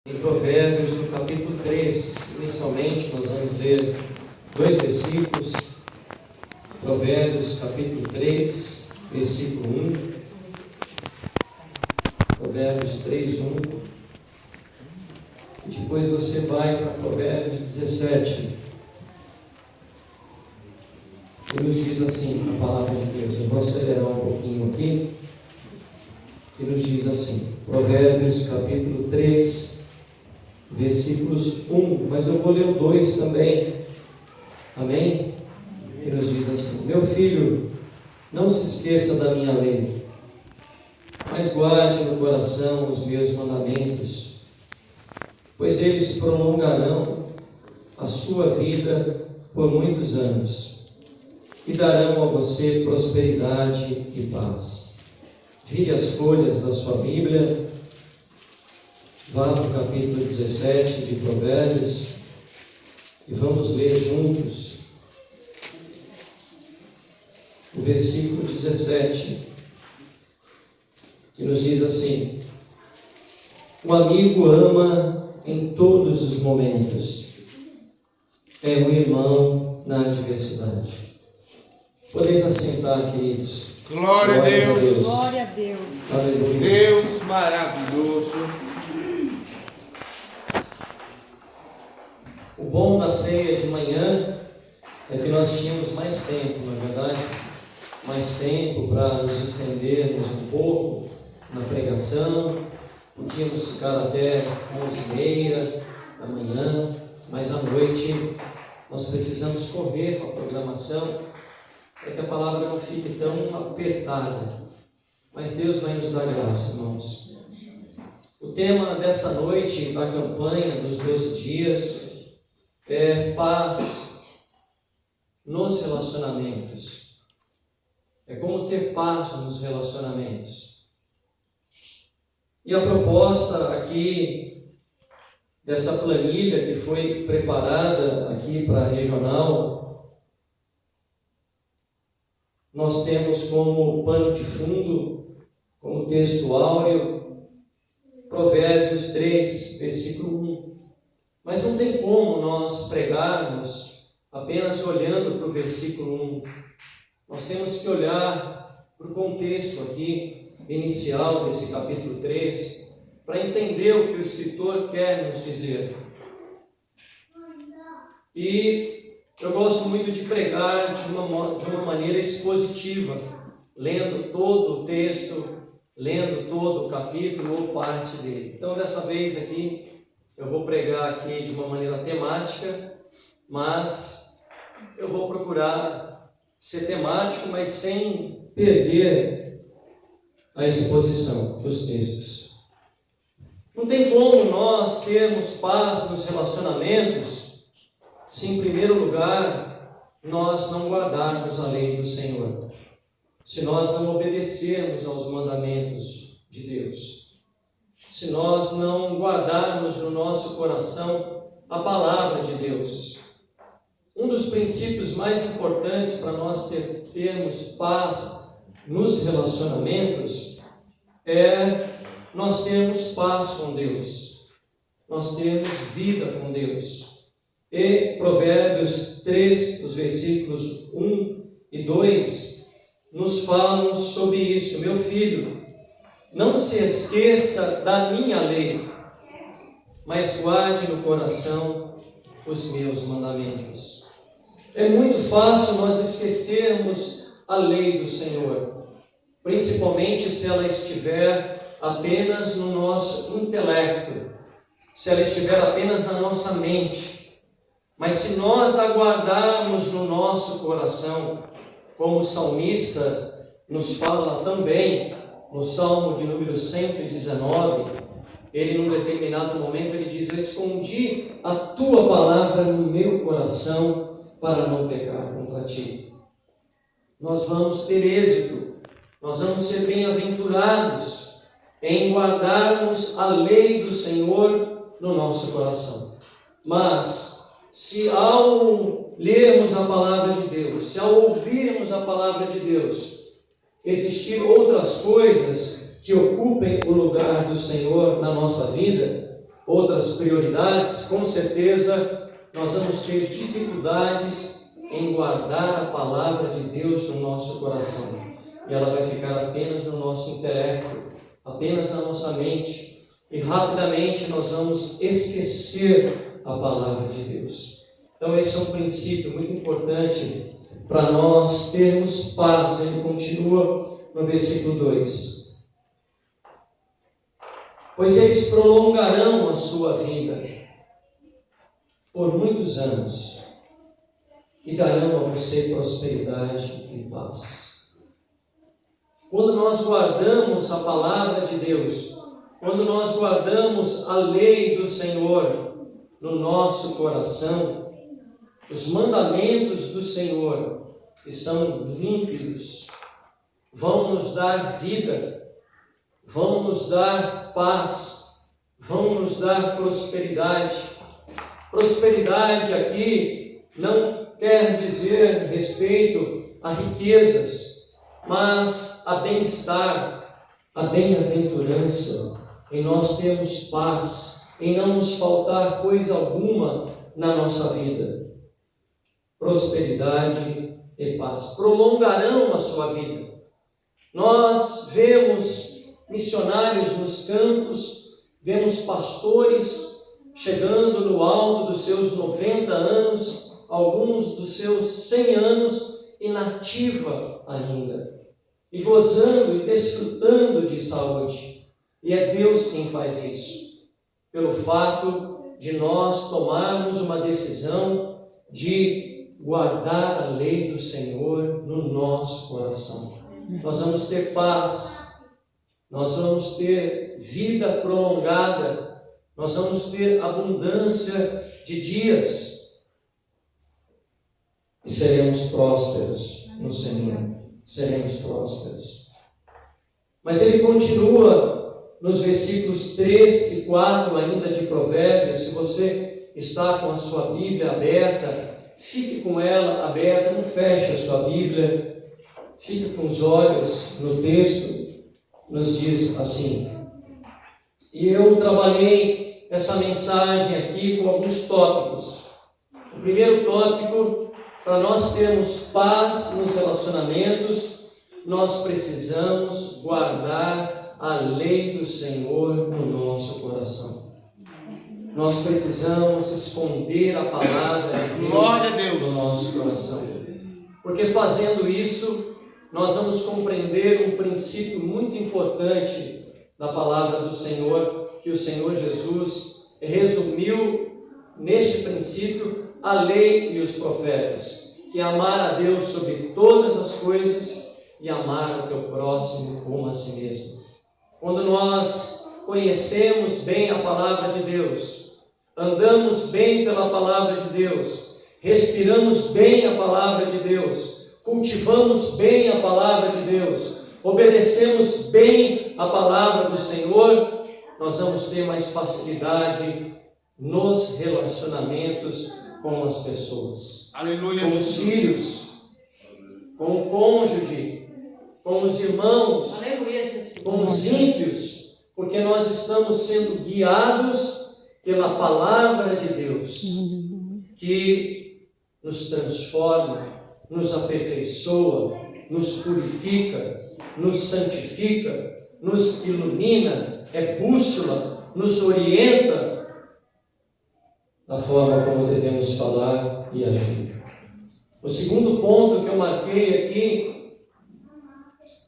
Em Provérbios, no capítulo 3, inicialmente, nós vamos ler dois versículos. Provérbios, capítulo 3, versículo 1. Provérbios 3, 1. E depois você vai para Provérbios 17. E nos diz assim, a palavra de Deus. Eu vou acelerar um pouquinho aqui. Que nos diz assim, Provérbios, capítulo 3, versículos 1, mas eu vou ler o 2 também, amém? Que nos diz assim: meu filho, não se esqueça da minha lei, mas guarde no coração os meus mandamentos, pois eles prolongarão a sua vida por muitos anos, e darão a você prosperidade e paz. Vire as folhas da sua Bíblia, vá para o capítulo 17 de Provérbios e vamos ler juntos o versículo 17, que nos diz assim: o amigo ama em todos os momentos, é um irmão na adversidade. Podeis assentar, queridos. Glória a Deus. Glória a Deus. Aleluia. Deus maravilhoso. O bom da ceia de manhã é que nós tínhamos mais tempo, não é verdade? Mais tempo para nos estendermos um pouco na pregação. Podíamos ficar até 11h30 da manhã, mas à noite nós precisamos correr com a programação para que a palavra não fique tão apertada. Mas Deus vai nos dar graça, irmãos. O tema desta noite da campanha dos 12 dias é paz nos relacionamentos. É como ter paz nos relacionamentos. E a proposta aqui dessa planilha que foi preparada aqui para a regional, nós temos como pano de fundo, como texto áureo, Provérbios 3, versículo 1. Mas não tem como nós pregarmos apenas olhando para o versículo 1. Nós temos que olhar para o contexto aqui, inicial desse capítulo 3, para entender o que o escritor quer nos dizer. E eu gosto muito de pregar de uma maneira expositiva, lendo todo o texto, lendo todo o capítulo ou parte dele. Então, dessa vez aqui, eu vou pregar aqui de uma maneira temática, mas eu vou procurar ser temático, mas sem perder a exposição dos textos. Não tem como nós termos paz nos relacionamentos se, em primeiro lugar, nós não guardarmos a lei do Senhor, se nós não obedecermos aos mandamentos de Deus, se nós não guardarmos no nosso coração a palavra de Deus. Um dos princípios mais importantes para nós termos paz nos relacionamentos é nós termos paz com Deus, nós termos vida com Deus. E Provérbios 3, os versículos 1 e 2, nos falam sobre isso. Meu filho, não se esqueça da minha lei, mas guarde no coração os meus mandamentos. É muito fácil nós esquecermos a lei do Senhor, principalmente se ela estiver apenas no nosso intelecto, se ela estiver apenas na nossa mente. Mas se nós aguardarmos no nosso coração, como o salmista nos fala também, no Salmo de número 119, ele num determinado momento ele diz: eu escondi a tua palavra no meu coração para não pecar contra ti. Nós vamos ter êxito, nós vamos ser bem-aventurados em guardarmos a lei do Senhor no nosso coração. Mas se ao lermos a palavra de Deus, se ao ouvirmos a palavra de Deus, existir outras coisas que ocupem o lugar do Senhor na nossa vida, outras prioridades, com certeza nós vamos ter dificuldades em guardar a palavra de Deus no nosso coração. E ela vai ficar apenas no nosso intelecto, apenas na nossa mente. E rapidamente nós vamos esquecer a palavra de Deus. Então esse é um princípio muito importante para nós termos paz. Ele continua no versículo 2. Pois eles prolongarão a sua vida por muitos anos e darão a você prosperidade e paz. Quando nós guardamos a palavra de Deus, quando nós guardamos a lei do Senhor no nosso coração, os mandamentos do Senhor, que são límpidos, vão nos dar vida, vão nos dar paz, vão nos dar prosperidade. Prosperidade aqui não quer dizer respeito a riquezas, mas a bem-estar, a bem-aventurança, em nós termos paz, em não nos faltar coisa alguma na nossa vida. Prosperidade e paz prolongarão a sua vida. Nós vemos missionários nos campos, vemos pastores chegando no alto dos seus 90 anos, alguns dos seus 100 anos, inativa ainda, e gozando e desfrutando de saúde. E é Deus quem faz isso, pelo fato de nós tomarmos uma decisão de guardar a lei do Senhor no nosso coração. Nós vamos ter paz, nós vamos ter vida prolongada, nós vamos ter abundância de dias e seremos prósperos no Senhor, seremos prósperos. Mas ele continua nos versículos 3 e 4 ainda de Provérbios. Se você está com a sua Bíblia aberta, fique com ela aberta, não feche a sua Bíblia, fique com os olhos no texto. Nos diz assim, e eu trabalhei essa mensagem aqui com alguns tópicos. O primeiro tópico: para nós termos paz nos relacionamentos, nós precisamos guardar a lei do Senhor no nosso coração. Nós precisamos esconder a palavra de Deus no nosso coração. Porque fazendo isso, nós vamos compreender um princípio muito importante da palavra do Senhor, que o Senhor Jesus resumiu neste princípio a lei e os profetas, que é amar a Deus sobre todas as coisas e amar o teu próximo como a si mesmo. Quando nós conhecemos bem a palavra de Deus, andamos bem pela palavra de Deus, respiramos bem a palavra de Deus, cultivamos bem a palavra de Deus, obedecemos bem a palavra do Senhor, nós vamos ter mais facilidade nos relacionamentos com as pessoas, Aleluia, com os filhos, com o cônjuge, com os irmãos, Aleluia, com os ímpios, porque nós estamos sendo guiados pela palavra de Deus, que nos transforma, nos aperfeiçoa, nos purifica, nos santifica, nos ilumina, é bússola, nos orienta da forma como devemos falar e agir. O segundo ponto que eu marquei aqui,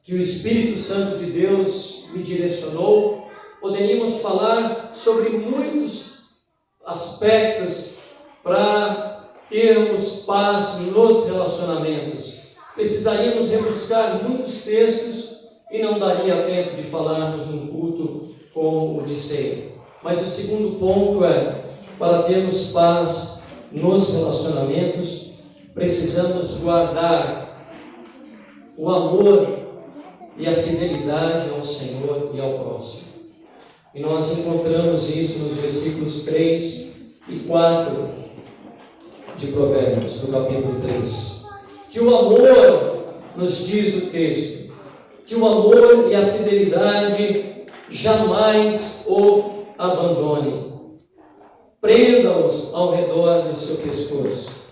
que o Espírito Santo de Deus me direcionou, poderíamos falar sobre muitos aspectos para termos paz nos relacionamentos. Precisaríamos rebuscar muitos textos e não daria tempo de falarmos num culto como o de ceia. Mas o segundo ponto é: para termos paz nos relacionamentos, precisamos guardar o amor e a fidelidade ao Senhor e ao próximo. E nós encontramos isso nos versículos 3 e 4 de Provérbios, no capítulo 3. Que o amor, nos diz o texto, que o amor e a fidelidade jamais o abandone. prenda-os ao redor do seu pescoço,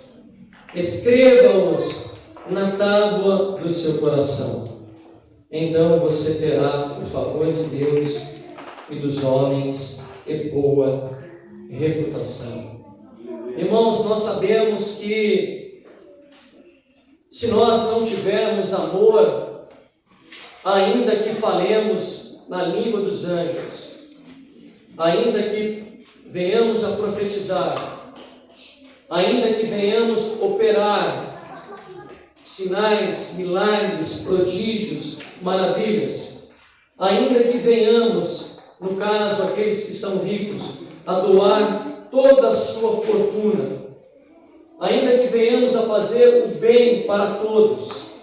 escreva-os na tábua do seu coração. Então você terá o favor de Deus e dos homens e boa reputação. Irmãos, nós sabemos que se nós não tivermos amor, ainda que falemos na língua dos anjos, ainda que venhamos a profetizar, ainda que venhamos operar sinais, milagres, prodígios, maravilhas, ainda que venhamos, no caso aqueles que são ricos, a doar toda a sua fortuna, ainda que venhamos a fazer o bem para todos,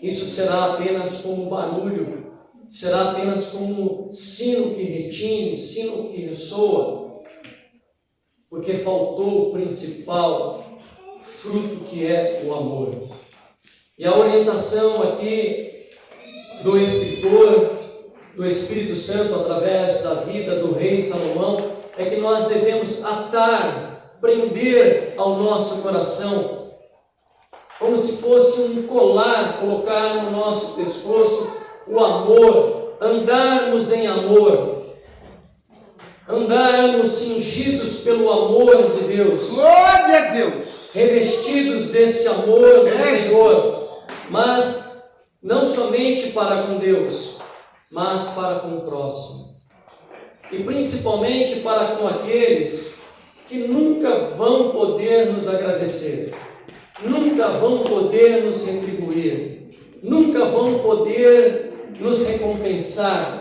isso será apenas como barulho, será apenas como sino que retine, sino que ressoa, porque faltou o principal fruto, que é o amor. E a orientação aqui do escritor, do Espírito Santo, através da vida do rei Salomão, é que nós devemos atar, prender ao nosso coração, como se fosse um colar, colocar no nosso pescoço o amor, andarmos em amor, andarmos cingidos pelo amor de Deus. Glória a Deus! Revestidos deste amor do Senhor, mas não somente para com Deus, mas para com o próximo, e principalmente para com aqueles que nunca vão poder nos agradecer, nunca vão poder nos retribuir, nunca vão poder nos recompensar,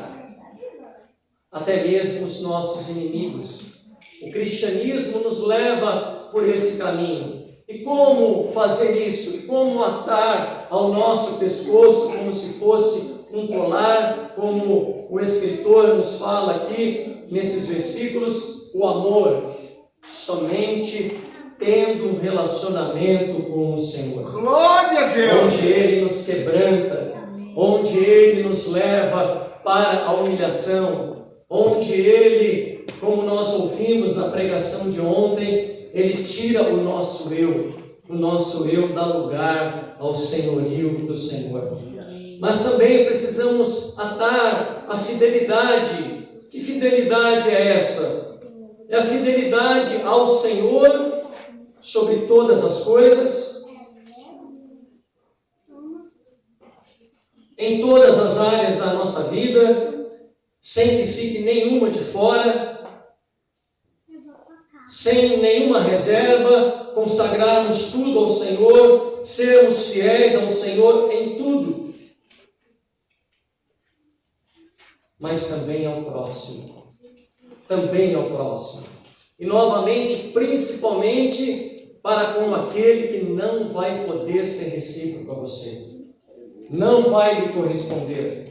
até mesmo os nossos inimigos. O cristianismo nos leva por esse caminho. E como fazer isso? E como atar ao nosso pescoço como se fosse um colar, como o escritor nos fala aqui nesses versículos, o amor, somente tendo um relacionamento com o Senhor. Glória a Deus! Onde Ele nos quebranta, onde Ele nos leva para a humilhação, onde Ele, como nós ouvimos na pregação de ontem, Ele tira o nosso eu dá lugar ao senhorio do Senhor. Mas também precisamos atar a fidelidade. Que fidelidade é essa? É a fidelidade ao Senhor sobre todas as coisas, em todas as áreas da nossa vida, sem que fique nenhuma de fora, sem nenhuma reserva, consagrarmos tudo ao Senhor, sermos fiéis ao Senhor em tudo, mas também ao próximo, e novamente, principalmente para com aquele que não vai poder ser recíproco a você, não vai lhe corresponder,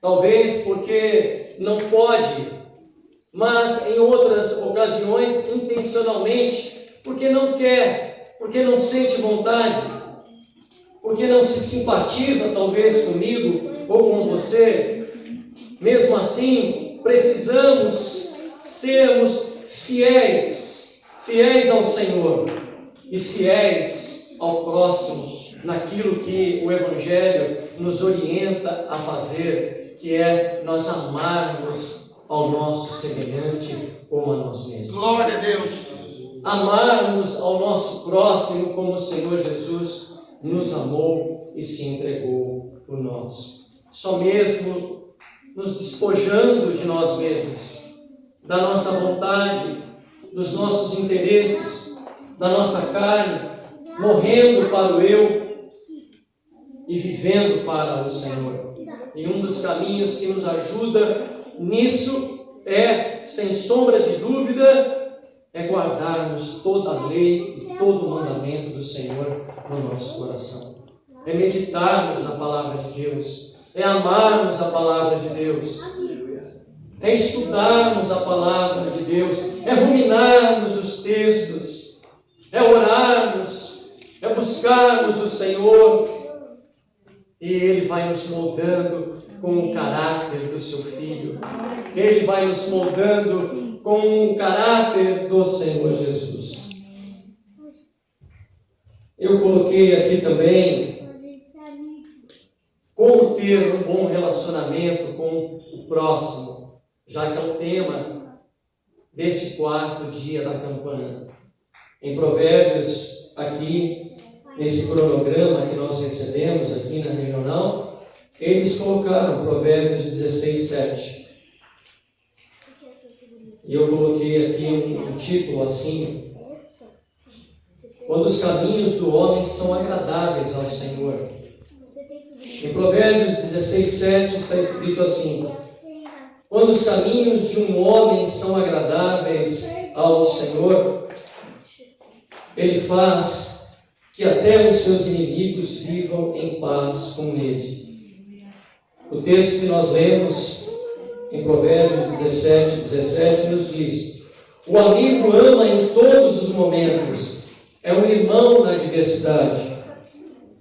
talvez porque não pode, mas em outras ocasiões, intencionalmente, porque não quer, porque não sente vontade, porque não se simpatiza talvez comigo ou com você. Mesmo assim, precisamos sermos fiéis ao Senhor e fiéis ao próximo, naquilo que o Evangelho nos orienta a fazer, que é nós amarmos ao nosso semelhante como a nós mesmos. Glória a Deus! Amarmos ao nosso próximo como o Senhor Jesus nos amou e se entregou por nós. Só mesmo nos despojando de nós mesmos, da nossa vontade, dos nossos interesses, da nossa carne, morrendo para o eu e vivendo para o Senhor. E um dos caminhos que nos ajuda nisso é, sem sombra de dúvida, é guardarmos toda a lei e todo o mandamento do Senhor no nosso coração. É meditarmos na palavra de Deus, é amarmos a palavra de Deus, é estudarmos a palavra de Deus, é ruminarmos os textos, é orarmos, é buscarmos o Senhor, e Ele vai nos moldando com o caráter do seu Filho, Ele vai nos moldando com o caráter do Senhor Jesus. Eu coloquei aqui também como ter um bom relacionamento com o próximo, já que é o tema deste quarto dia da campanha. Em Provérbios, aqui, nesse cronograma que nós recebemos aqui na regional, eles colocaram Provérbios 16, 7. E eu coloquei aqui um título assim: quando os caminhos do homem são agradáveis ao Senhor. Em Provérbios 16, 7 está escrito assim: quando os caminhos de um homem são agradáveis ao Senhor, Ele faz que até os seus inimigos vivam em paz com ele. O texto que nós lemos em Provérbios 17, 17 nos diz: o amigo ama em todos os momentos, é um irmão na adversidade.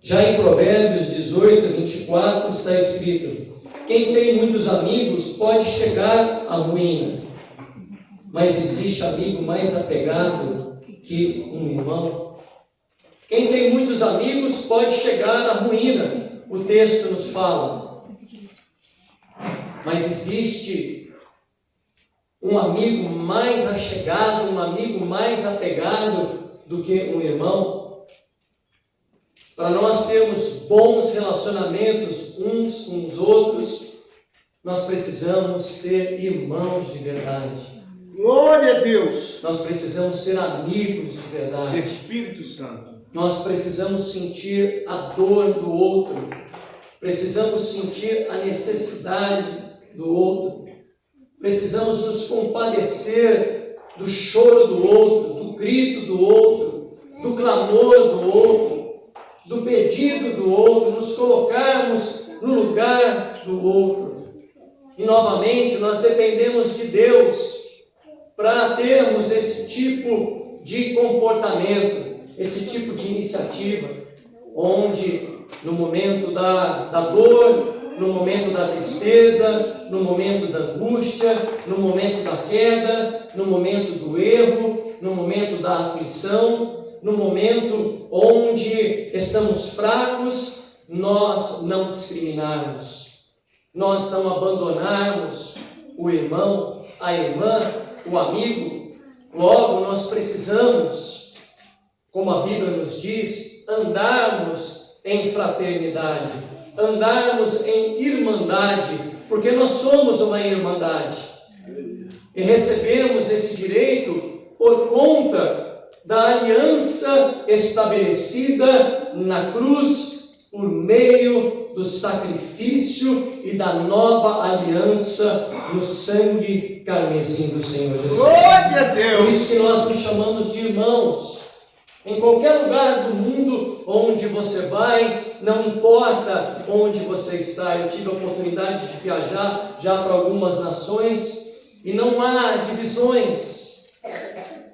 Já em Provérbios 18, 24 está escrito: quem tem muitos amigos pode chegar à ruína, mas existe amigo mais apegado que um irmão. Quem tem muitos amigos pode chegar à ruína, o texto nos fala. Mas existe um amigo mais achegado, um amigo mais apegado do que um irmão. Para nós termos bons relacionamentos uns com os outros, nós precisamos ser irmãos de verdade. Glória a Deus. Nós precisamos ser amigos de verdade. Espírito Santo. Nós precisamos sentir a dor do outro. Precisamos sentir a necessidade do outro. Precisamos nos compadecer do choro do outro, do grito do outro, do clamor do outro, do pedido do outro, nos colocarmos no lugar do outro. E novamente nós dependemos de Deus para termos esse tipo de comportamento, esse tipo de iniciativa, onde no momento da dor, no momento da tristeza, no momento da angústia, no momento da queda, no momento do erro, no momento da aflição, no momento onde estamos fracos, nós não discriminarmos, nós não abandonarmos o irmão, a irmã, o amigo. Logo, nós precisamos, como a Bíblia nos diz, andarmos em fraternidade, andarmos em irmandade, porque nós somos uma irmandade e recebemos esse direito por conta da aliança estabelecida na cruz por meio do sacrifício e da nova aliança no sangue carmesim do Senhor Jesus. Glória a Deus. Por isso que nós nos chamamos de irmãos. Em qualquer lugar do mundo onde você vai, não importa onde você está. Eu tive a oportunidade de viajar já para algumas nações e não há divisões.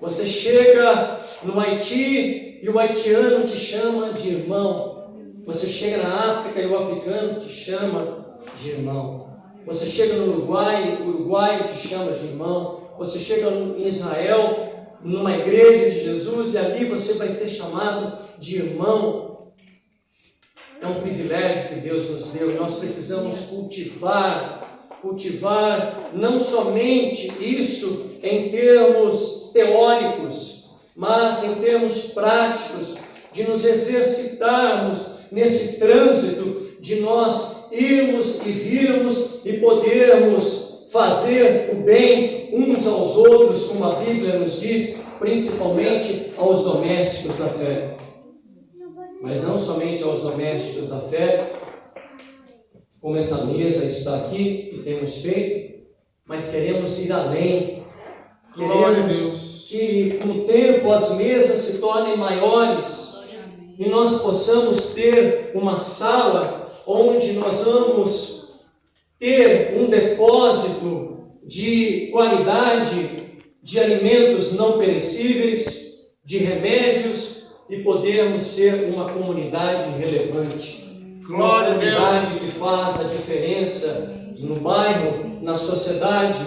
Você chega no Haiti e o haitiano te chama de irmão. Você chega na África e o africano te chama de irmão. Você chega no Uruguai, o uruguaio te chama de irmão. Você chega em Israel, numa igreja de Jesus, e ali você vai ser chamado de irmão. É um privilégio que Deus nos deu, e nós precisamos cultivar não somente isso em termos teóricos, mas em termos práticos, de nos exercitarmos nesse trânsito, de nós irmos e virmos e podermos fazer o bem uns aos outros, como a Bíblia nos diz, principalmente aos domésticos da fé. Mas não somente aos domésticos da fé, como essa mesa está aqui e temos feito, mas queremos ir além. Queremos que com o tempo as mesas se tornem maiores e nós possamos ter uma sala onde nós vamos ter um depósito de qualidade, de alimentos não perecíveis, de remédios, e podermos ser uma comunidade relevante. Glória uma comunidade que faz a diferença no bairro, na sociedade,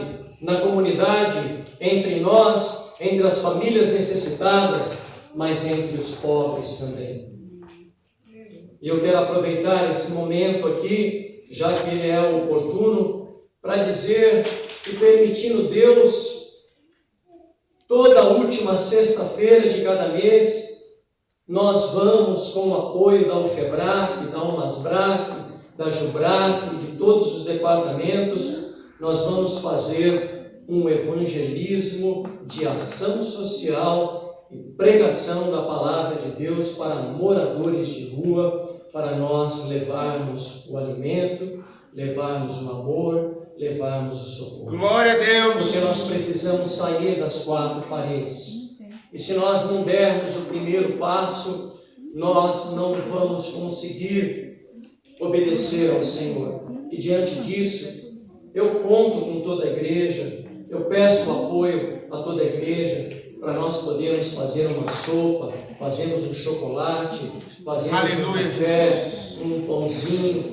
na comunidade, entre nós, entre as famílias necessitadas, mas entre os pobres também. E eu quero aproveitar esse momento aqui, já que ele é oportuno, para dizer que, permitindo Deus, toda a última sexta-feira de cada mês, nós vamos, com o apoio da UFEBRAC, da UNASBRAC, da JUBRAC e de todos os departamentos, nós vamos fazer um evangelismo de ação social e pregação da palavra de Deus para moradores de rua, para nós levarmos o alimento, levarmos o amor, levarmos o socorro. Glória a Deus. Porque nós precisamos sair das quatro paredes. E se nós não dermos o primeiro passo, nós não vamos conseguir obedecer ao Senhor. E diante disso, eu conto com toda a igreja, eu peço apoio a toda a igreja, para nós podermos fazer uma sopa, fazermos um chocolate, fazermos um café, um pãozinho,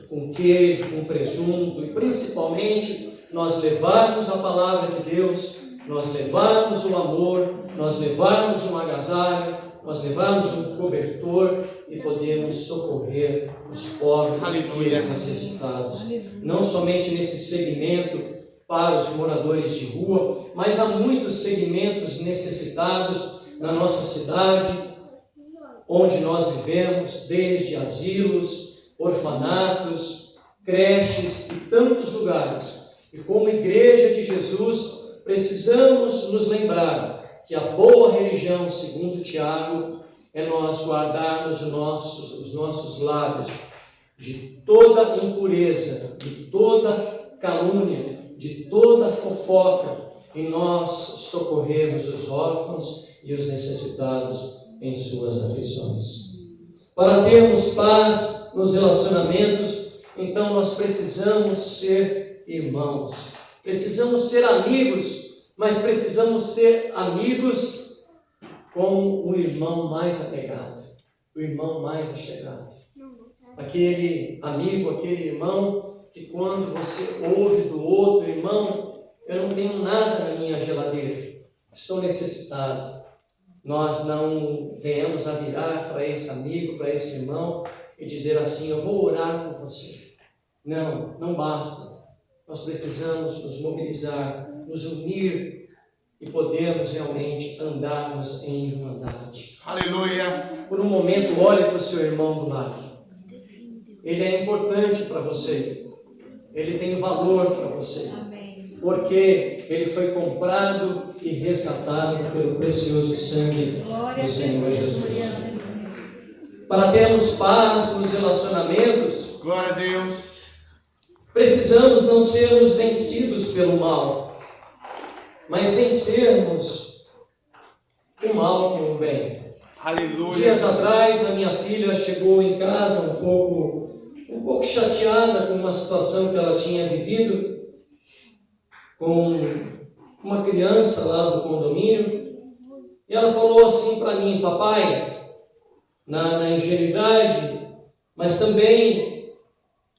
com queijo, com presunto, e principalmente nós levarmos a palavra de Deus, nós levarmos o amor, nós levarmos um agasalho, nós levarmos um cobertor e podemos socorrer os pobres e os necessitados. Não somente nesse segmento para os moradores de rua, mas há muitos segmentos necessitados na nossa cidade, onde nós vivemos, desde asilos, orfanatos, creches e tantos lugares. E como Igreja de Jesus, precisamos nos lembrar que a boa religião, segundo Tiago, é nós guardarmos os nossos lábios de toda impureza, de toda calúnia, de toda fofoca, e nós socorrermos os órfãos e os necessitados em suas aflições. Para termos paz nos relacionamentos, então nós precisamos ser irmãos, precisamos ser amigos, mas precisamos ser amigos com o irmão mais apegado, o irmão mais achegado. Aquele amigo, aquele irmão que quando você ouve do outro irmão, eu não tenho nada na minha geladeira, estou necessitado. Nós não venhamos a virar para esse amigo, para esse irmão e dizer assim, eu vou orar por você. Não, não basta. Nós precisamos nos mobilizar, nos unir e podermos realmente andarmos em irmandade. Aleluia. Por um momento, olhe para o seu irmão do lado. Ele é importante para você. Ele tem valor para você. Porque ele foi comprado e resgatado pelo precioso sangue do Senhor Jesus. Para termos paz nos relacionamentos, glória a Deus, precisamos não sermos vencidos pelo mal, mas vencermos o mal com o bem. Aleluia. Dias atrás, a minha filha chegou em casa um pouco chateada com uma situação que ela tinha vivido com uma criança lá do condomínio, e ela falou assim para mim, papai, na ingenuidade, mas também,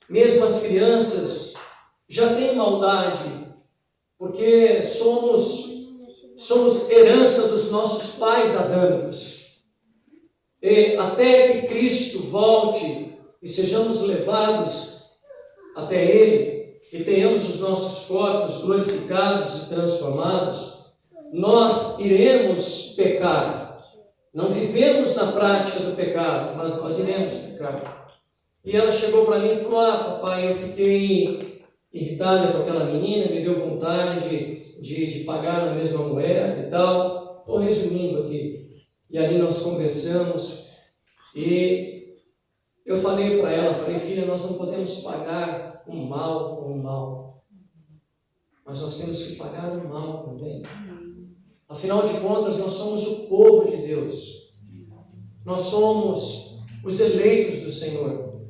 mesmo as crianças já têm maldade, porque somos herança dos nossos pais adâmicos, e até que Cristo volte e sejamos levados até Ele, e tenhamos os nossos corpos glorificados e transformados, nós iremos pecar. Não vivemos na prática do pecado, mas nós iremos pecar. E ela chegou para mim e falou, papai, eu fiquei irritada com aquela menina, me deu vontade de pagar na mesma moeda e tal. Estou resumindo aqui. E ali nós conversamos e eu falei para ela, filha, nós não podemos pagar o mal com o mal, mas nós temos que pagar o mal com o bem. Afinal de contas, nós somos o povo de Deus, nós somos os eleitos do Senhor,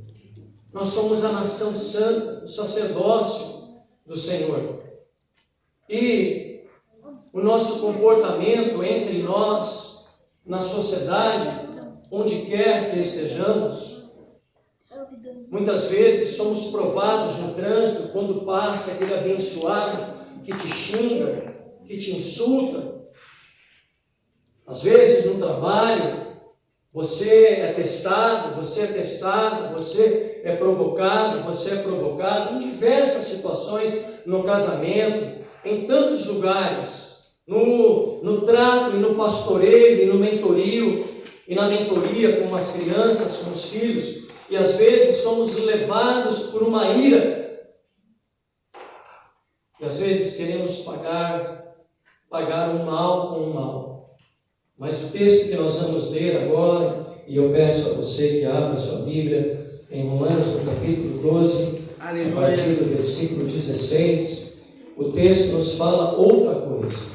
nós somos a nação santa, o sacerdócio do Senhor, e o nosso comportamento entre nós, na sociedade, onde quer que estejamos, muitas vezes somos provados no trânsito, quando passa aquele abençoado que te xinga, que te insulta. Às vezes no trabalho, você é testado, você é provocado, em diversas situações, no casamento, em tantos lugares, no trato e no pastoreio e no mentorio, e na mentoria com as crianças, com os filhos, e às vezes somos levados por uma ira, e às vezes queremos pagar o mal com o mal. Mas o texto que nós vamos ler agora, e eu peço a você que abra sua Bíblia em Romanos, no capítulo 12, a partir do versículo 16, o texto nos fala outra coisa.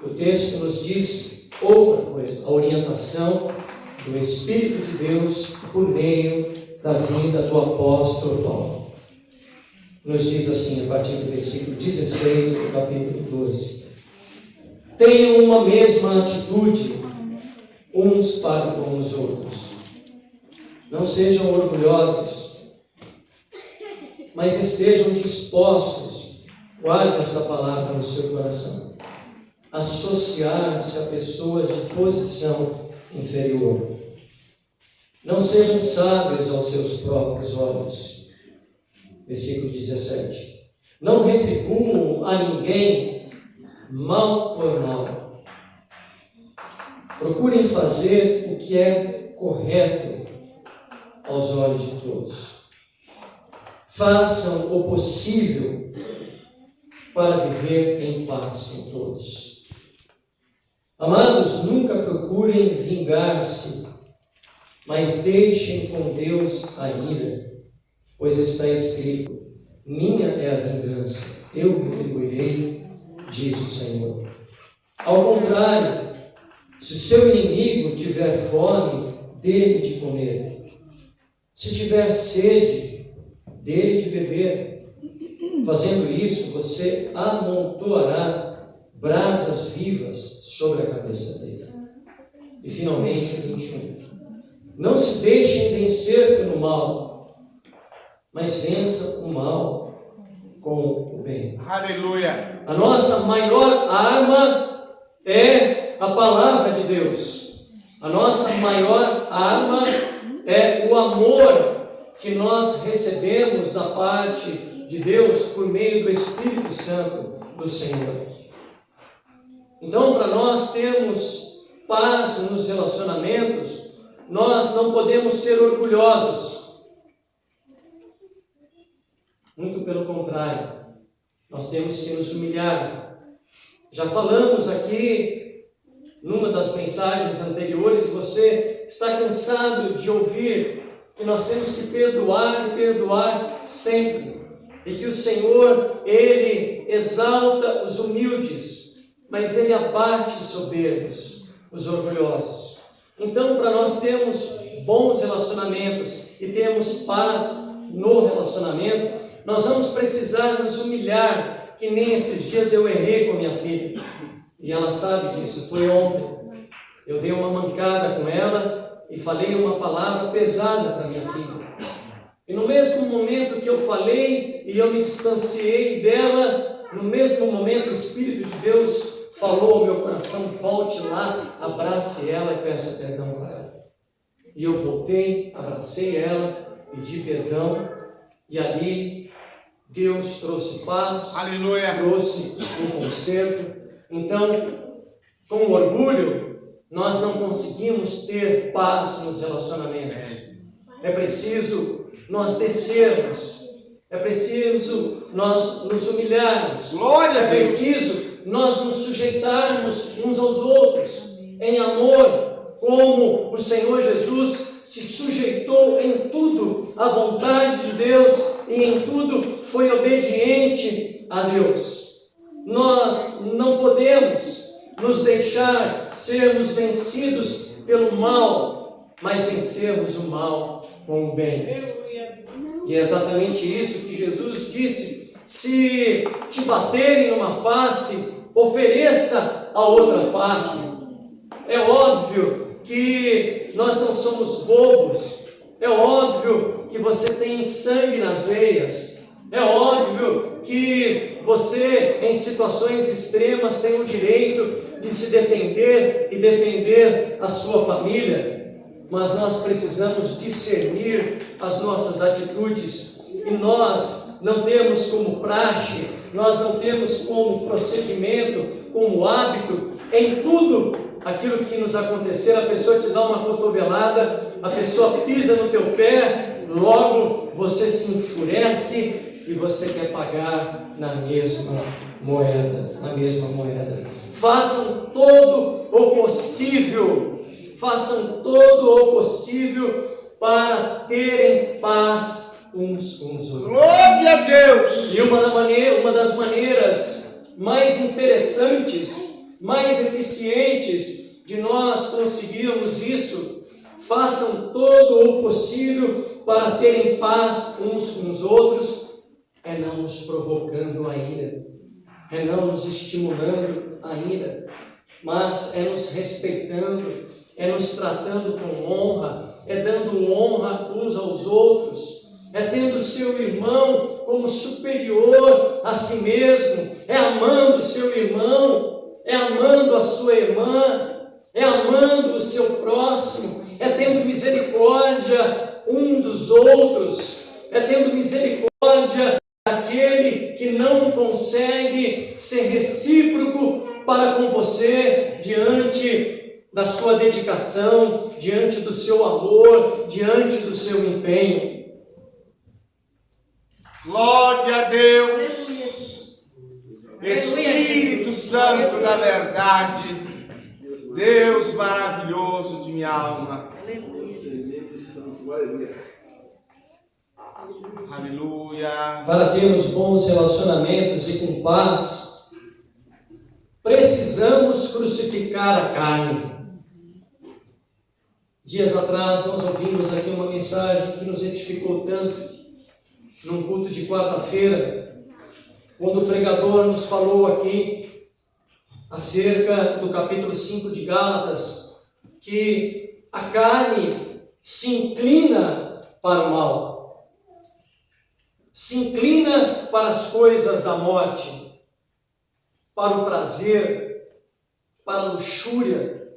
O texto nos diz outra coisa, a orientação do Espírito de Deus por meio da vida do apóstolo Paulo. Nos diz assim, a partir do versículo 16 do capítulo 12: tenham uma mesma atitude uns para com os outros. Não sejam orgulhosos, mas estejam dispostos, guarde esta palavra no seu coração, associar-se a pessoa de posição inferior. Não sejam sábios aos seus próprios olhos. Versículo 17. Não retribuam a ninguém mal por mal. Procurem fazer o que é correto aos olhos de todos. Façam o possível para viver em paz com todos. Amados, nunca procurem vingar-se, mas deixem com Deus a ira, pois está escrito: minha é a vingança, eu me retribuirei, diz o Senhor. Ao contrário, se o seu inimigo tiver fome, dê-lhe de comer. Se tiver sede, dê-lhe de beber. Fazendo isso, você amontoará brasas vivas sobre a cabeça dele. E finalmente o 21. Não se deixem vencer pelo mal, mas vença o mal com o bem. Aleluia. A nossa maior arma é a palavra de Deus. A nossa maior arma é o amor que nós recebemos da parte de Deus por meio do Espírito Santo do Senhor. Então, para nós termos paz nos relacionamentos, nós não podemos ser orgulhosos. Muito pelo contrário, nós temos que nos humilhar. Já falamos aqui, numa das mensagens anteriores, você está cansado de ouvir que nós temos que perdoar e perdoar sempre. E que o Senhor, Ele exalta os humildes, mas Ele abate os soberbos, os orgulhosos. Então, para nós termos bons relacionamentos e termos paz no relacionamento, nós vamos precisar nos humilhar, que nem esses dias eu errei com minha filha. E ela sabe disso, foi ontem. Eu dei uma mancada com ela e falei uma palavra pesada para minha filha. E no mesmo momento que eu falei e eu me distanciei dela, no mesmo momento o Espírito de Deus falou ao meu coração: volte lá, abrace ela e peça perdão para ela. E eu voltei, abracei ela, pedi perdão, e ali Deus trouxe paz, Aleluia. trouxe um conserto. Então, com orgulho, nós não conseguimos ter paz nos relacionamentos. É preciso nós descermos, é preciso nós nos humilharmos, Glória a é Deus. preciso nós nos sujeitarmos uns aos outros em amor, como o Senhor Jesus se sujeitou em tudo à vontade de Deus e em tudo foi obediente a Deus. Nós não podemos nos deixar sermos vencidos pelo mal, mas vencermos o mal com o bem. E é exatamente isso que Jesus disse: se te baterem numa face, ofereça a outra face. É óbvio que nós não somos bobos, é óbvio que você tem sangue nas veias, É óbvio que você, em situações extremas, tem o direito de se defender e defender a sua família, mas nós precisamos discernir as nossas atitudes, e nós não temos como praxe, nós não temos como procedimento, como hábito, em tudo aquilo que nos acontecer, a pessoa te dá uma cotovelada, a pessoa pisa no teu pé, logo você se enfurece e você quer pagar na mesma moeda, Façam todo o possível para terem paz uns com os outros. Glória a Deus! E uma das maneiras mais interessantes, mais eficientes de nós conseguirmos isso, façam todo o possível para terem paz uns com os outros, é não nos provocando a ira, é não nos estimulando a ira, mas é nos respeitando, é nos tratando com honra, é dando honra uns aos outros, é tendo seu irmão como superior a si mesmo, é amando seu irmão, é amando a sua irmã, é amando o seu próximo, é tendo misericórdia um dos outros, é tendo misericórdia daquele que não consegue ser recíproco para com você diante da sua dedicação, diante do seu amor, diante do seu empenho. Glória a Deus! Espírito Santo da verdade, Deus maravilhoso de minha alma. Aleluia. Para termos bons relacionamentos e com paz, precisamos crucificar a carne. Dias atrás nós ouvimos aqui uma mensagem que nos edificou tanto, num culto de quarta-feira, quando o pregador nos falou aqui acerca do capítulo 5 de Gálatas, que a carne se inclina para o mal, se inclina para as coisas da morte, para o prazer, para a luxúria,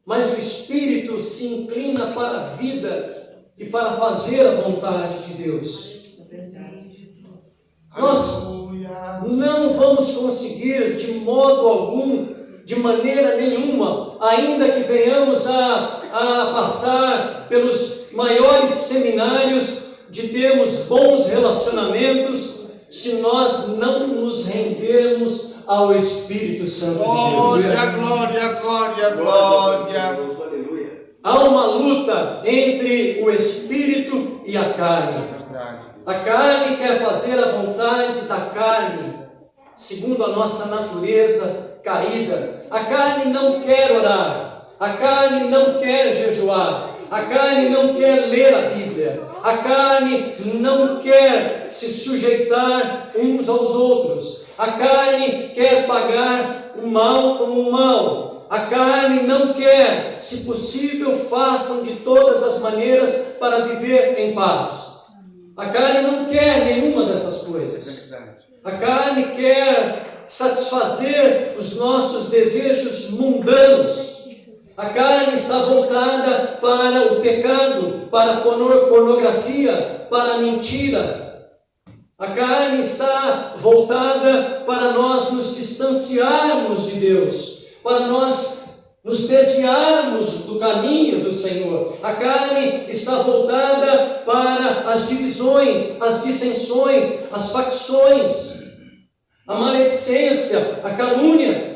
mas o Espírito se inclina para a vida e para fazer a vontade de Deus. Nós não vamos conseguir de modo algum, de maneira nenhuma, ainda que venhamos a passar pelos maiores seminários de termos bons relacionamentos, se nós não nos rendermos ao Espírito Santo de Deus. Glória, glória, glória. Há uma luta entre o Espírito e a carne. A carne quer fazer a vontade da carne, segundo a nossa natureza caída. A carne não quer orar, a carne não quer jejuar, a carne não quer ler a Bíblia, a carne não quer se sujeitar uns aos outros, a carne quer pagar o mal com o mal. A carne não quer, se possível, façam de todas as maneiras para viver em paz. A carne não quer nenhuma dessas coisas. A carne quer satisfazer os nossos desejos mundanos. A carne está voltada para o pecado, para a pornografia, para a mentira. A carne está voltada para nós nos distanciarmos de Deus, para nós nos desviarmos do caminho do Senhor. A carne está voltada para as divisões, as dissensões, as facções, a maledicência, a calúnia.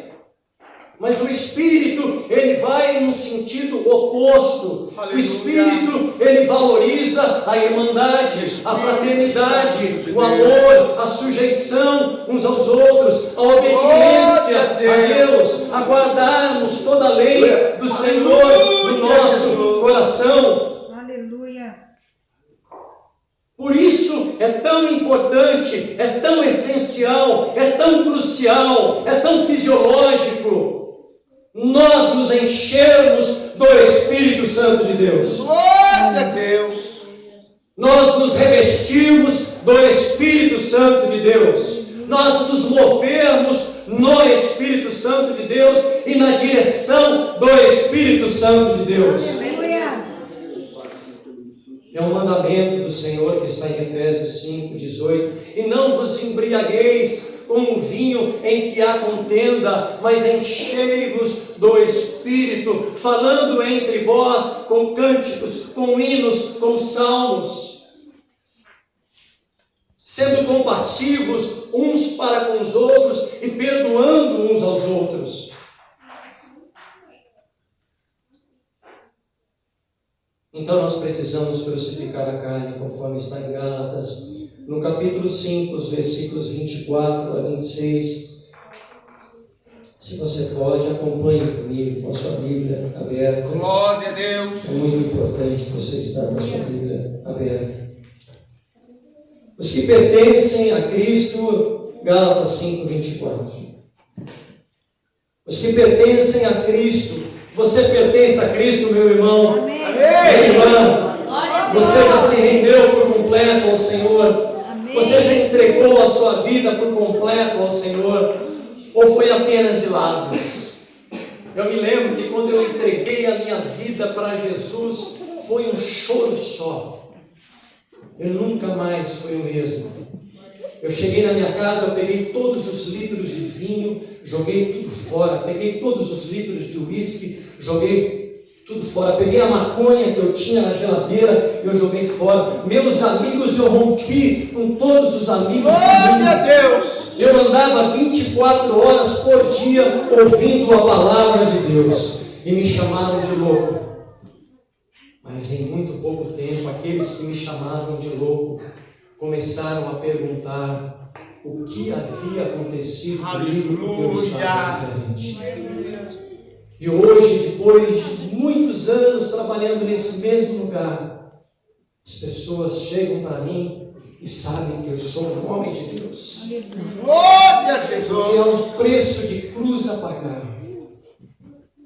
Mas o Espírito, ele vai num sentido oposto. Aleluia. O Espírito, ele valoriza a irmandade, a fraternidade, o amor, a sujeição uns aos outros, a obediência a Deus, a guardarmos toda a lei do Senhor no nosso coração. Aleluia. Por isso é tão importante, é tão essencial, é tão crucial, é tão fisiológico nós nos enchermos do Espírito Santo de Deus. Glória a Deus. nós nos revestirmos do Espírito Santo de Deus, nós nos movermos no Espírito Santo de Deus e na direção do Espírito Santo de Deus. É um mandamento do Senhor que está em Efésios 5:18. E não vos embriagueis com o vinho em que há contenda, mas enchei-vos do Espírito, falando entre vós com cânticos, com hinos, com salmos, sendo compassivos uns para com os outros e perdoando uns aos outros. Então nós precisamos crucificar a carne, conforme está em Gálatas, no capítulo 5, os versículos 24 a 26. Se você pode, acompanhe comigo com a sua Bíblia aberta. Glória a Deus. É muito importante você estar com a sua Bíblia aberta. Os que pertencem a Cristo, Gálatas 5, 24. Os que pertencem a Cristo, você pertence a Cristo, meu irmão. Amém. Minha irmã, você já se rendeu por completo ao Senhor? Amém. Você já entregou a sua vida por completo ao Senhor? Ou foi apenas de lábios? Eu me lembro que quando eu entreguei a minha vida para Jesus, foi um choro só. Eu nunca mais fui o mesmo. Eu cheguei na minha casa, eu peguei todos os litros de vinho, joguei tudo fora. Peguei todos os litros de uísque, joguei tudo fora. Peguei a maconha que eu tinha na geladeira, eu joguei fora. Meus amigos, eu rompi com todos os amigos. Glória a Deus. Eu andava 24 horas por dia ouvindo a palavra de Deus. E me chamaram de louco. Mas em muito pouco tempo, aqueles que me chamavam de louco começaram a perguntar o que havia acontecido comigo, porque eu estava diferente. E hoje, depois de muitos anos trabalhando nesse mesmo lugar, as pessoas chegam para mim e sabem que eu sou um homem de Deus. Glória a E há Jesus. um preço de cruz a pagar.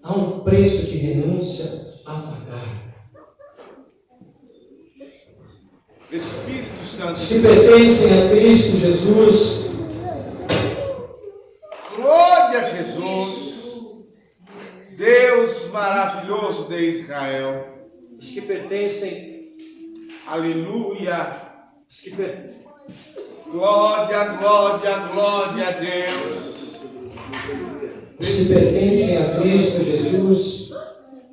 Há um preço de renúncia a pagar. Espírito Santo. Os que pertencem a Cristo Jesus, Glória a Jesus. Deus maravilhoso de Israel. os que pertencem, Aleluia. os que per... Glória, glória, glória a Deus. os que pertencem a Cristo Jesus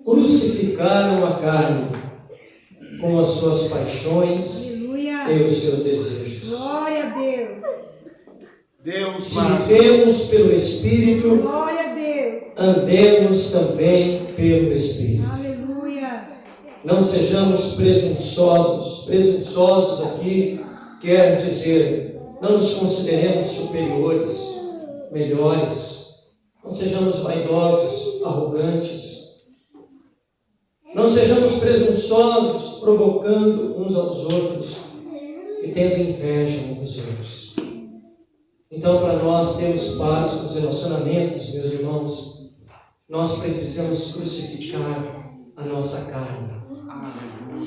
crucificaram a carne com as suas paixões Aleluia. e os seus desejos. Glória a Deus. Deus Se maravilhoso. vivemos pelo Espírito, Glória a Deus. andemos também pelo Espírito. Aleluia. Não sejamos presunçosos. Presunçosos aqui quer dizer, não nos consideremos superiores, melhores. Não sejamos vaidosos, arrogantes. Não sejamos presunçosos, provocando uns aos outros e tendo inveja uns dos outros. Então, para nós termos paz nos relacionamentos, meus irmãos, nós precisamos crucificar a nossa carne,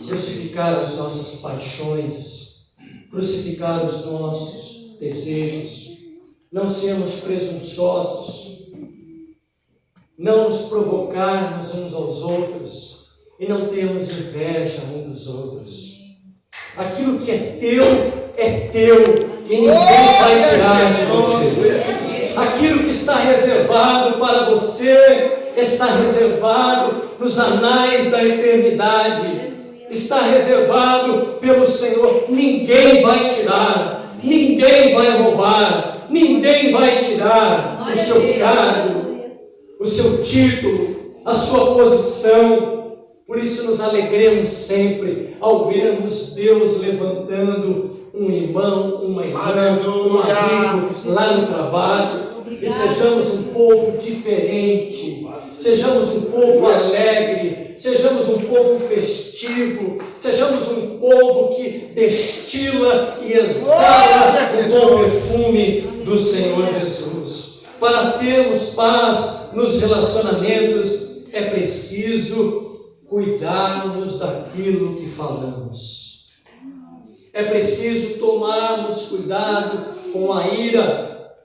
crucificar as nossas paixões, crucificar os nossos desejos, não sermos presunçosos, não nos provocarmos uns aos outros e não termos inveja uns dos outros. Aquilo que é teu e ninguém vai tirar de você. Aquilo que está reservado para você está reservado nos anais da eternidade. Está reservado pelo Senhor. Ninguém vai tirar, ninguém vai roubar, ninguém vai tirar o seu cargo, o seu título, a sua posição. Por isso nos alegremos sempre ao vermos Deus levantando um irmão, uma irmã, um amigo lá no trabalho. E sejamos um povo diferente, sejamos um povo alegre, sejamos um povo festivo, sejamos um povo que destila e exala o bom perfume do Senhor Jesus. Para termos paz nos relacionamentos, é preciso cuidarmos daquilo que falamos. é preciso tomarmos cuidado com a ira,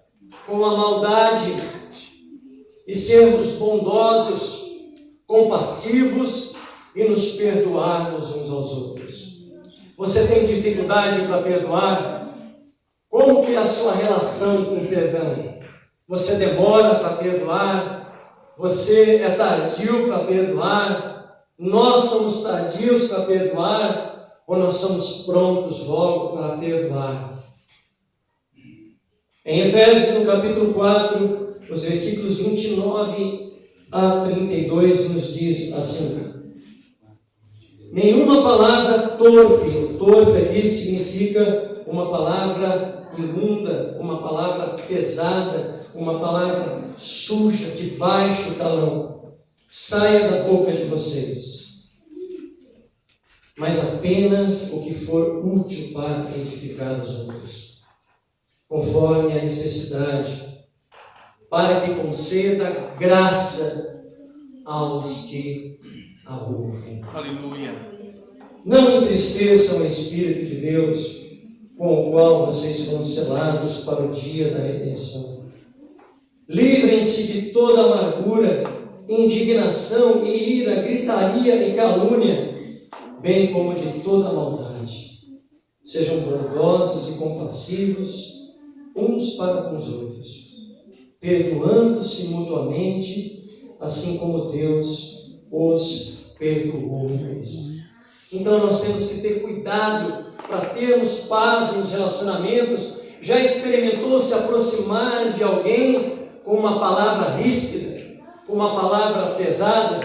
com a maldade, e sermos bondosos, compassivos e nos perdoarmos uns aos outros. Você tem dificuldade para perdoar? Como que é a sua relação com o perdão? Você demora para perdoar? Você é tardio para perdoar? Nós somos tardios para perdoar? Ou nós somos prontos logo para perdoar? Em Efésios, no capítulo 4, os versículos 29 a 32 nos diz assim: nenhuma palavra torpe aqui significa uma palavra imunda, uma palavra pesada, uma palavra suja, de baixo calão, saia da boca de vocês, mas apenas o que for útil para edificar os outros, conforme a necessidade, para que conceda graça aos que a ouvem. Aleluia. Não entristeçam o Espírito de Deus, com o qual vocês foram selados para o dia da redenção. Livrem-se de toda amargura, indignação e ira, gritaria e calúnia, bem como de toda maldade. Sejam bondosos e compassivos uns para com os outros, perdoando-se mutuamente, assim como Deus os perdoou em Cristo. Então nós temos que ter cuidado para termos paz nos relacionamentos. Já experimentou se aproximar de alguém com uma palavra ríspida, com uma palavra pesada?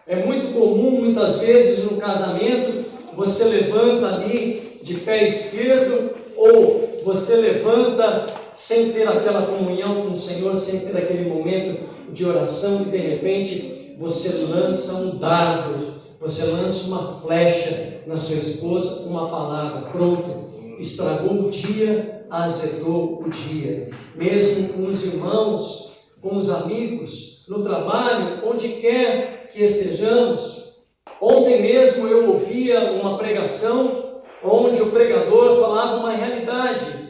É muito comum, muitas vezes, no casamento, você levanta ali de pé esquerdo, ou você levanta sem ter aquela comunhão com o Senhor, sem ter aquele momento de oração, e de repente você lança um dardo, você lança uma flecha na sua esposa, uma palavra, pronto, estragou o dia, azedou o dia. Mesmo com os irmãos, com os amigos, no trabalho, onde quer que estejamos. Ontem mesmo eu ouvia uma pregação onde o pregador falava uma realidade,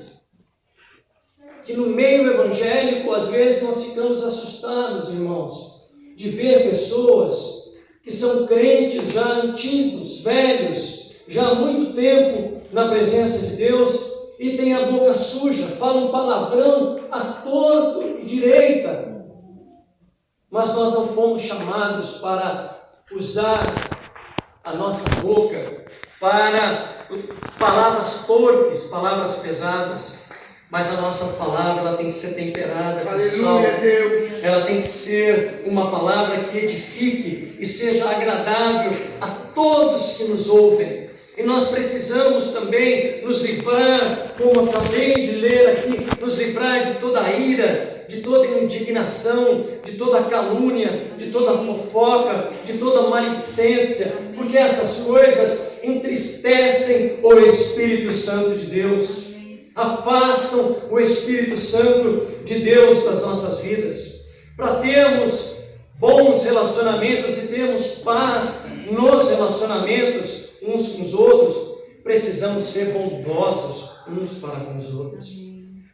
que no meio evangélico, às vezes nós ficamos assustados, irmãos, de ver pessoas que são crentes já antigos, velhos, já há muito tempo na presença de Deus, e têm a boca suja, falam palavrão à torto e direita. Mas nós não fomos chamados para usar a nossa boca para palavras torpes, palavras pesadas. Mas a nossa palavra ela tem que ser temperada com sal. Deus. Ela tem que ser uma palavra que edifique e seja agradável a todos que nos ouvem. E nós precisamos também nos livrar, como acabei de ler aqui, nos livrar de toda a ira, de toda indignação, de toda calúnia, de toda fofoca, de toda maledicência, porque essas coisas entristecem o Espírito Santo de Deus, afastam o Espírito Santo de Deus das nossas vidas. Para termos bons relacionamentos e termos paz nos relacionamentos uns com os outros, precisamos ser bondosos uns para com os outros.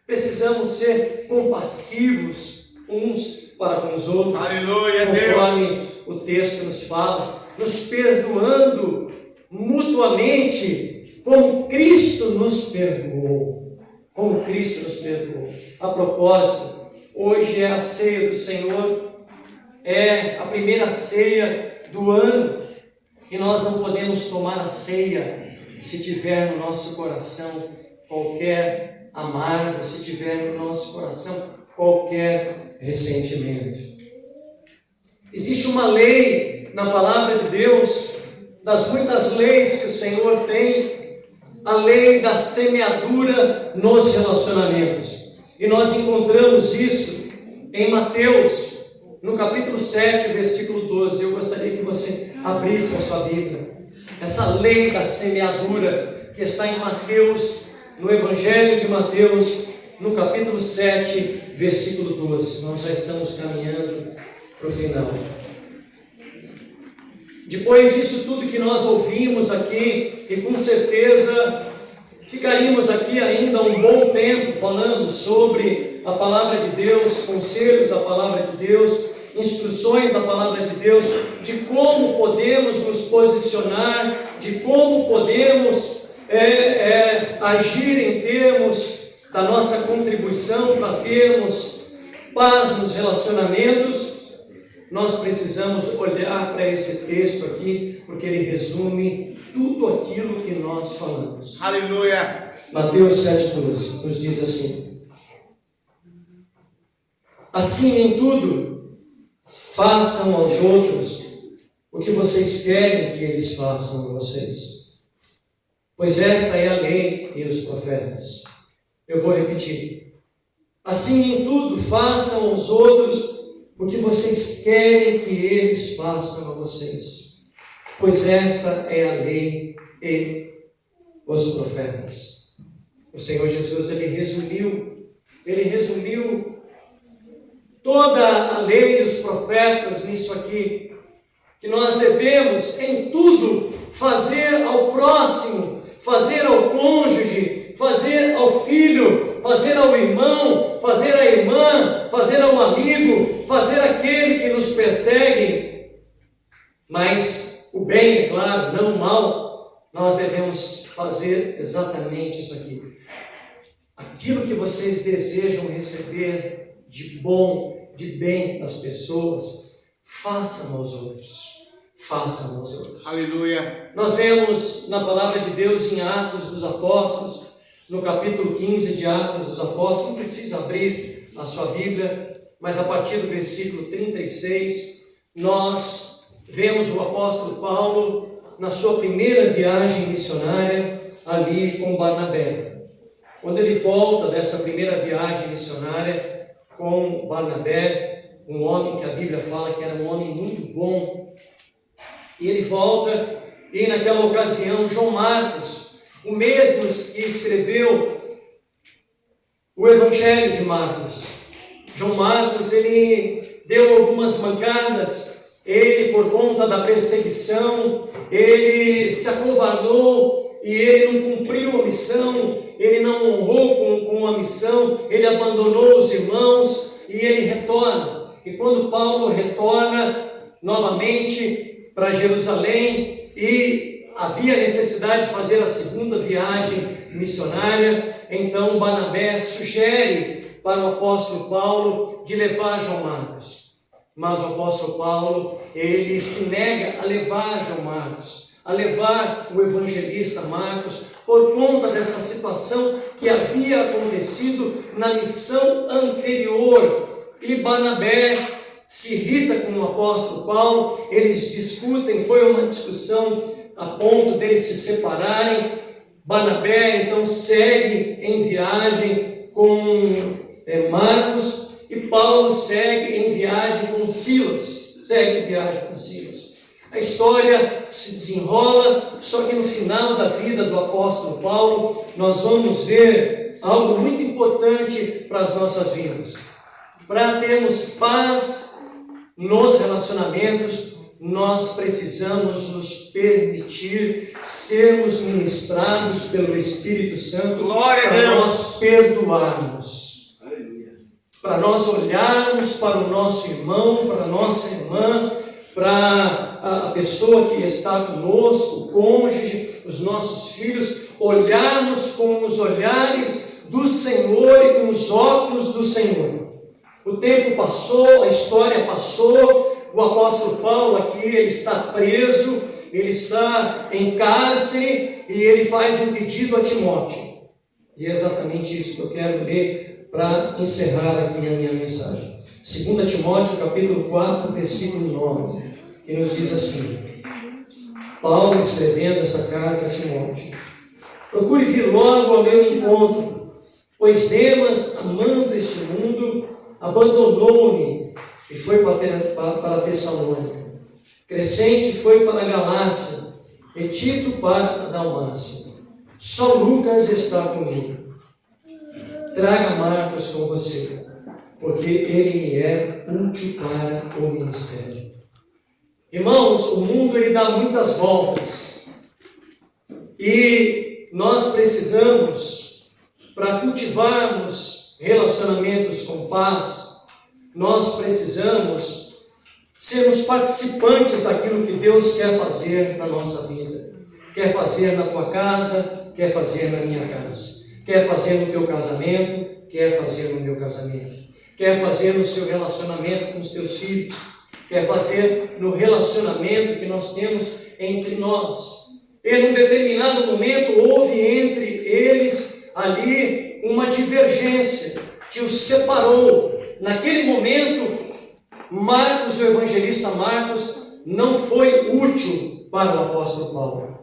Precisamos ser compassivos uns para com os outros. Aleluia, conforme Deus. o texto nos fala, nos perdoando mutuamente, como Cristo nos perdoou. Como Cristo nos perdoou. A propósito, hoje é a ceia do Senhor, é a primeira ceia do ano, e nós não podemos tomar a ceia se tiver no nosso coração qualquer amargo, se tiver no nosso coração qualquer ressentimento. Existe uma lei na palavra de Deus, das muitas leis que o Senhor tem, a lei da semeadura nos relacionamentos. E nós encontramos isso em Mateus, no capítulo 7, versículo 12. Eu gostaria que você abrisse a sua Bíblia. Essa lei da semeadura que está em Mateus, no Evangelho de Mateus, no capítulo 7, versículo 12. Nós já estamos caminhando para o final. Depois disso tudo que nós ouvimos aqui, e com certeza Ficaríamos aqui ainda um bom tempo falando sobre a palavra de Deus, conselhos da palavra de Deus, instruções da palavra de Deus, de como podemos nos posicionar, de como podemos agir em termos da nossa contribuição para termos paz nos relacionamentos. Nós precisamos olhar para esse texto aqui, porque ele resume tudo aquilo que nós falamos. Aleluia. Mateus 7,12 nos diz assim: assim em tudo, façam aos outros o que vocês querem que eles façam a vocês, pois esta é a lei e os profetas. Eu vou repetir: assim em tudo, façam aos outros o que vocês querem que eles façam a vocês, pois esta é a lei e os profetas. O Senhor Jesus, ele resumiu toda a lei e os profetas nisso aqui, que nós devemos em tudo fazer ao próximo, fazer ao cônjuge, fazer ao filho, fazer ao irmão, fazer à irmã, fazer ao amigo, fazer àquele que nos persegue, mas o bem, é claro, não o mal. Nós devemos fazer exatamente isso aqui. Aquilo que vocês desejam receber de bom, de bem das pessoas, façam aos outros. Façam aos outros. Aleluia. Nós vemos na palavra de Deus em Atos dos Apóstolos, no capítulo 15 de Atos dos Apóstolos, não precisa abrir a sua Bíblia, mas a partir do versículo 36, nós vemos o apóstolo Paulo na sua primeira viagem missionária ali com Barnabé. Quando ele volta dessa primeira viagem missionária com Barnabé, um homem que a Bíblia fala que era um homem muito bom, e ele volta, e naquela ocasião João Marcos, o mesmo que escreveu o Evangelho de Marcos, João Marcos, ele deu algumas mancadas, ele, por conta da perseguição, ele se acovardou e ele não cumpriu a missão, ele não honrou com a missão, ele abandonou os irmãos e ele retorna. E quando Paulo retorna novamente para Jerusalém e havia necessidade de fazer a segunda viagem missionária, então Barnabé sugere para o apóstolo Paulo de levar João Marcos. Mas o apóstolo Paulo, ele se nega a levar João Marcos, a levar o evangelista Marcos, por conta dessa situação que havia acontecido na missão anterior. E Barnabé se irrita com o apóstolo Paulo, eles discutem, foi uma discussão a ponto deles se separarem. Barnabé então segue em viagem com Marcos, e Paulo segue em viagem com Silas. A história se desenrola, só que no final da vida do apóstolo Paulo, nós vamos ver algo muito importante para as nossas vidas. Para termos paz nos relacionamentos, nós precisamos nos permitir sermos ministrados pelo Espírito Santo para nós perdoarmos. Para nós olharmos para o nosso irmão, para a nossa irmã, para a pessoa que está conosco, o cônjuge, os nossos filhos, olharmos com os olhares do Senhor e com os óculos do Senhor. O tempo passou, a história passou, o apóstolo Paulo aqui, ele está preso, ele está em cárcere e ele faz um pedido a Timóteo. E é exatamente isso que eu quero ler para encerrar aqui a minha mensagem. 2 Timóteo, capítulo 4, versículo 9, que nos diz assim: Paulo escrevendo essa carta a Timóteo: procure vir logo ao meu encontro, pois Demas, amando este mundo, abandonou-me e foi para Tessalônica. Crescente foi para a Galácia e Tito para a Dalmácia. Só Lucas está comigo. Traga Marcos com você, porque ele me é útil para o ministério. Irmãos, o mundo ele dá muitas voltas. E nós precisamos, para cultivarmos relacionamentos com paz, nós precisamos sermos participantes daquilo que Deus quer fazer na nossa vida. Quer fazer na tua casa, quer fazer na minha casa. Quer fazer no teu casamento, quer fazer no meu casamento. Quer fazer no seu relacionamento com os teus filhos. Quer fazer no relacionamento que nós temos entre nós. Em um determinado momento houve entre eles ali uma divergência que os separou. Naquele momento, Marcos, o evangelista Marcos, não foi útil para o apóstolo Paulo.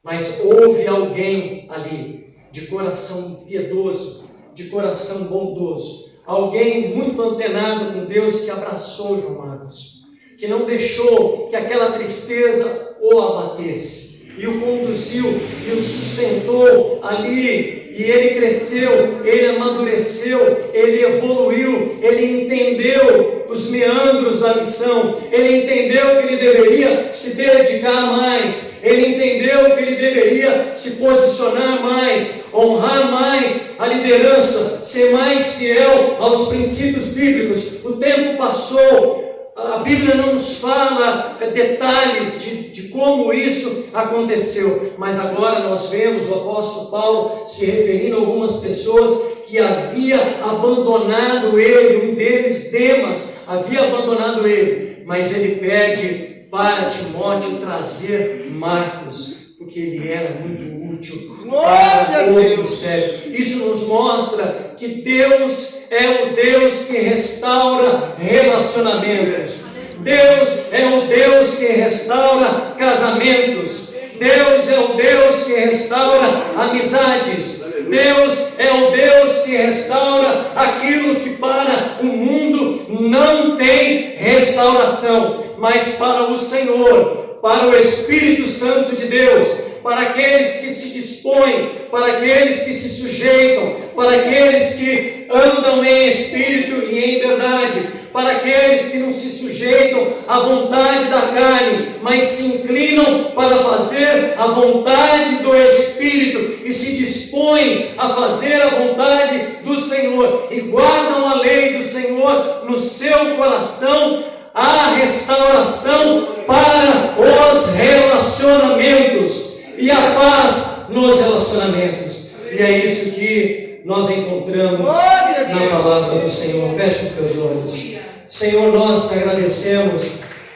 Mas houve alguém ali, de coração piedoso, de coração bondoso, alguém muito antenado com Deus, que abraçou João Marcos, que não deixou que aquela tristeza o abatesse, e o conduziu e o sustentou ali. E ele cresceu, ele amadureceu, ele evoluiu, ele entendeu os meandros da missão, ele entendeu que ele deveria se dedicar mais, ele entendeu que ele deveria se posicionar mais, honrar mais a liderança, ser mais fiel aos princípios bíblicos. O tempo passou. A Bíblia não nos fala detalhes de como isso aconteceu, mas agora nós vemos o apóstolo Paulo se referindo a algumas pessoas que havia abandonado ele, um deles, Demas, havia abandonado ele, mas ele pede para Timóteo trazer Marcos, porque ele era muito útil para o ministério. Isso nos mostra que Deus é o Deus que restaura relacionamentos. Deus é o Deus que restaura casamentos. Deus é o Deus que restaura amizades. Deus é o Deus que restaura aquilo que para o mundo não tem restauração, mas para o Senhor, para o Espírito Santo de Deus, para aqueles que se dispõem, para aqueles que se sujeitam, para aqueles que andam em espírito e em verdade, para aqueles que não se sujeitam à vontade da carne, mas se inclinam para fazer a vontade do Espírito e se dispõem a fazer a vontade do Senhor e guardam a lei do Senhor no seu coração. A restauração para os relacionamentos e a paz nos relacionamentos. E é isso que nós encontramos na palavra do Senhor. Feche os teus olhos. Senhor, nós te agradecemos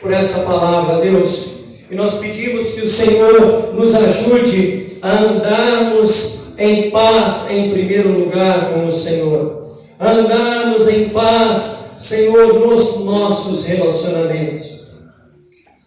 por essa palavra, Deus, e nós pedimos que o Senhor nos ajude a andarmos em paz em primeiro lugar com o Senhor, a andarmos em paz, Senhor, nos nossos relacionamentos,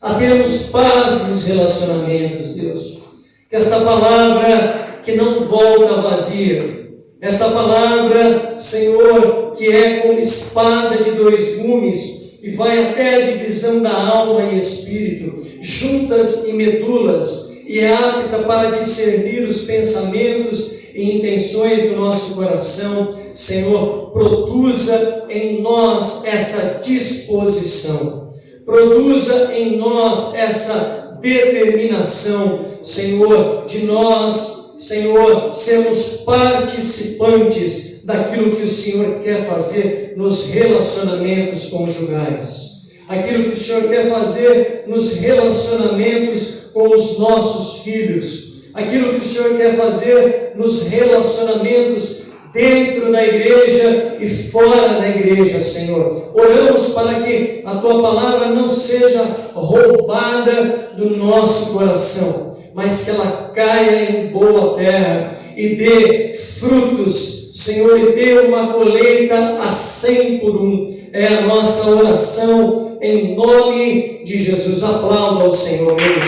a termos paz nos relacionamentos, Deus. Que esta palavra que não volta vazia, esta palavra, Senhor, que é como espada de dois gumes e vai até a divisão da alma e espírito, juntas e medulas, e é apta para discernir os pensamentos e intenções do nosso coração. Senhor, produza em nós essa disposição, produza em nós essa determinação, Senhor, de nós, Senhor, sermos participantes daquilo que o Senhor quer fazer nos relacionamentos conjugais, aquilo que o Senhor quer fazer nos relacionamentos com os nossos filhos, aquilo que o Senhor quer fazer nos relacionamentos dentro da igreja e fora da igreja, Senhor. Oramos para que a Tua palavra não seja roubada do nosso coração, mas que ela caia em boa terra e dê frutos, Senhor, e dê uma colheita a 100 por 1. É a nossa oração em nome de Jesus. Aplauda ao Senhor, meu irmão.